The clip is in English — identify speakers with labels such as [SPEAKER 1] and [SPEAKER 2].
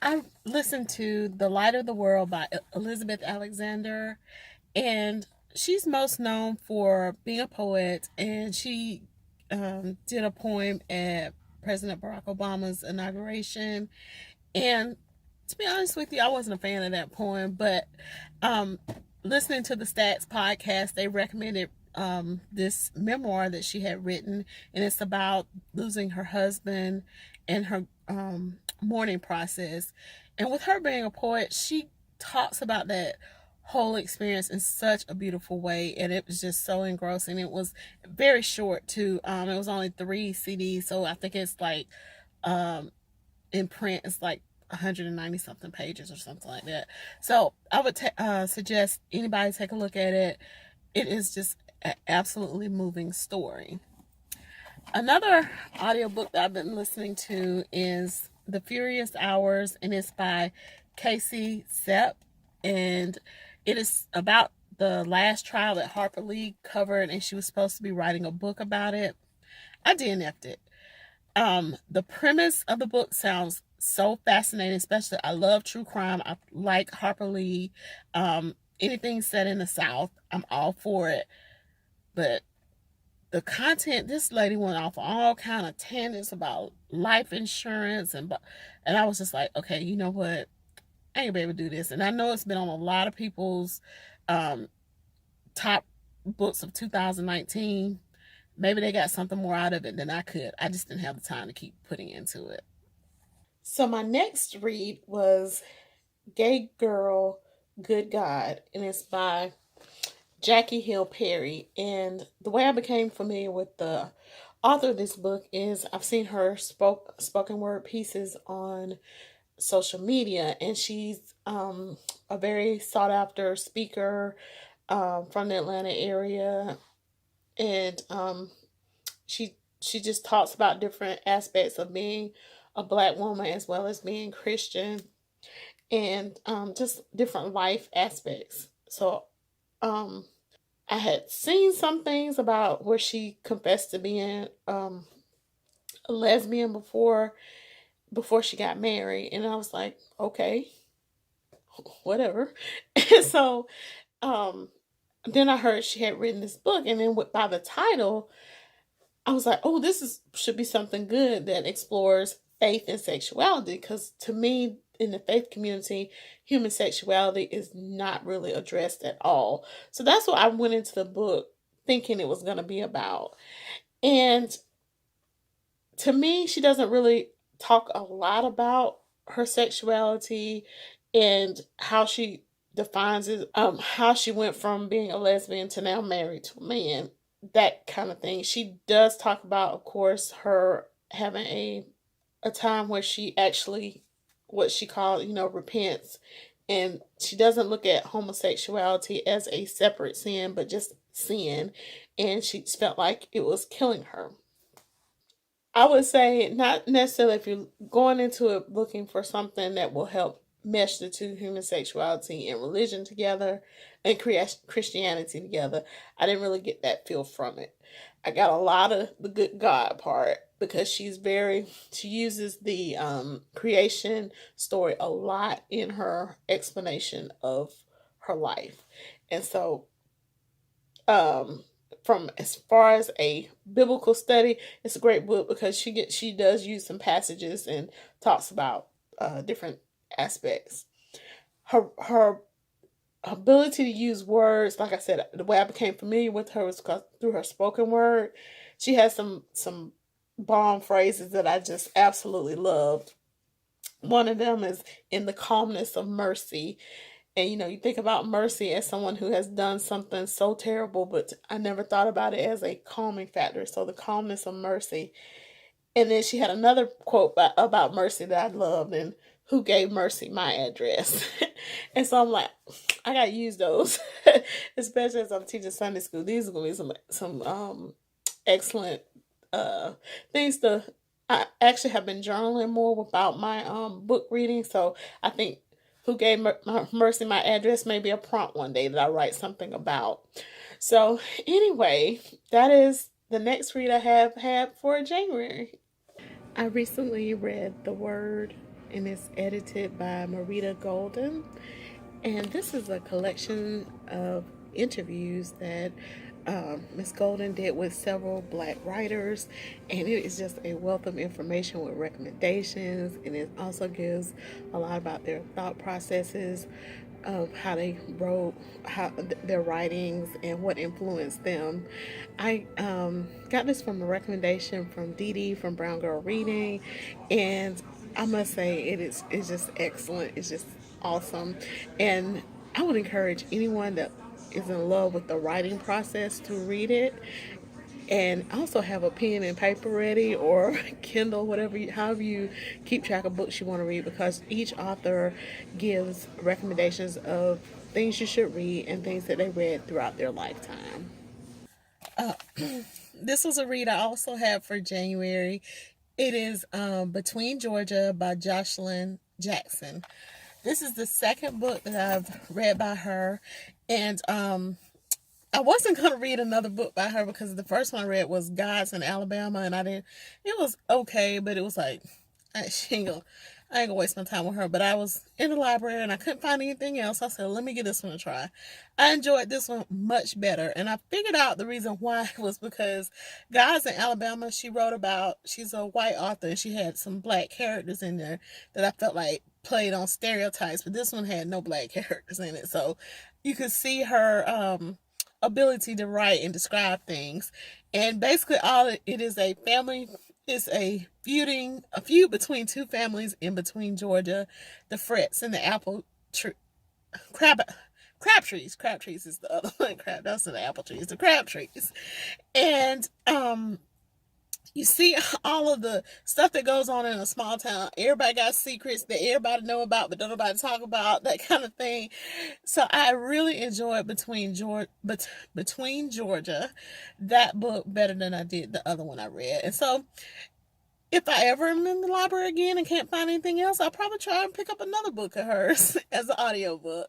[SPEAKER 1] I listened to The Light of the World by Elizabeth Alexander, and she's most known for being a poet, and she did a poem at President Barack Obama's inauguration. And to be honest with you, I wasn't a fan of that poem, but um, listening to the Stats podcast, they recommended this memoir that she had written, and it's about losing her husband and her mourning process. And with her being a poet, she talks about that whole experience in such a beautiful way, and it was just so engrossing. It was very short too. It was only 3 CDs, so I think it's like um, in print it's like 190 something pages or something like that. So I would suggest anybody take a look at it. It is just an absolutely moving story. Another audiobook that I've been listening to is The Furious Hours, and it's by Casey Sepp, and it is about the last trial that Harper Lee covered, and she was supposed to be writing a book about it. I DNF'd it. The premise of the book sounds so fascinating, especially I love true crime. I like Harper Lee. Anything set in the South, I'm all for it. But the content, this lady went off all kind of tangents about life insurance, and I was just like, okay, you know what? I ain't gonna be able to do this. And I know it's been on a lot of people's um, top books of 2019. Maybe they got something more out of it than I could. I just didn't have the time to keep putting into it. So my next read was Gay Girl, Good God, and it's by Jackie Hill Perry. And the way I became familiar with the author of this book is I've seen her spoken word pieces on social media, and she's a very sought after speaker from the Atlanta area, and she just talks about different aspects of being a black woman as well as being Christian, and just different life aspects. So um, I had seen some things about where she confessed to being a lesbian before she got married, and I was like, okay, whatever. And so um, then I heard she had written this book, and then by the title, I was like, oh, this is should be something good that explores faith and sexuality. Because to me, in the faith community, human sexuality is not really addressed at all. So that's what I went into the book thinking it was going to be about. And to me, she doesn't really talk a lot about her sexuality and how she defines it, how she went from being a lesbian to now married to a man, that kind of thing. She does talk about, of course, her having a time where she actually, what she called, repents, and she doesn't look at homosexuality as a separate sin, but just sin, and she felt like it was killing her. I would say not necessarily if you're going into it looking for something that will help mesh the two, human sexuality and religion together and create Christianity together. I didn't really get that feel from it. I got a lot of the good God part because she uses the creation story a lot in her explanation of her life. And so um from as far as a biblical study, it's a great book because she does use some passages and talks about different aspects. Her ability to use words, like I said, the way I became familiar with her was through her spoken word. She has some bomb phrases that I just absolutely loved. One of them is in the calmness of mercy. And you think about mercy as someone who has done something so terrible, but I never thought about it as a calming factor. So the calmness of mercy. And then she had another quote about mercy that I loved, and who gave mercy my address. And so I'm like, I gotta use those, especially as I'm teaching Sunday school. These are gonna be some excellent uh things to. I actually have been journaling more about my book reading, so I think who gave mercy my address may be a prompt one day that I write something about. So anyway, that is the next read I have had for January. I recently read The Word, and it's edited by Marita Golden. And this is a collection of interviews that Miss Golden did with several black writers, and it is just a wealth of information with recommendations, and it also gives a lot about their thought processes of how they wrote their writings and what influenced them. I got this from a recommendation from Dee Dee from Brown Girl Reading, and I must say it's just excellent. It's just awesome, and I would encourage anyone that is in love with the writing process to read it, and also have a pen and paper ready, or Kindle, whatever however you keep track of books you want to read, because each author gives recommendations of things you should read and things that they read throughout their lifetime. This was a read I also have for January. It is Between Georgia by Joshilyn Jackson. This is the second book that I've read by her, and I wasn't gonna read another book by her because the first one I read was Gods in Alabama, and I didn't. It was okay, but it was like I ain't gonna waste my time with her. But I was in the library and I couldn't find anything else. I said, let me give this one a try. I enjoyed this one much better, and I figured out the reason why was because Gods in Alabama, she wrote about. She's a white author, and she had some black characters in there that I felt like played on stereotypes. But this one had no black characters in it, so you could see her ability to write and describe things. And basically all it is a family, it's a feud between two families in between Georgia, the Frets and the apple tree crab Crabtrees is the other one. That's not the apple trees, the Crabtrees. And you see all of the stuff that goes on in a small town. Everybody got secrets that everybody know about, but don't nobody talk about, that kind of thing. So I really enjoyed Between Georgia, that book, better than I did the other one I read. And so if I ever am in the library again and can't find anything else, I'll probably try and pick up another book of hers as an audiobook.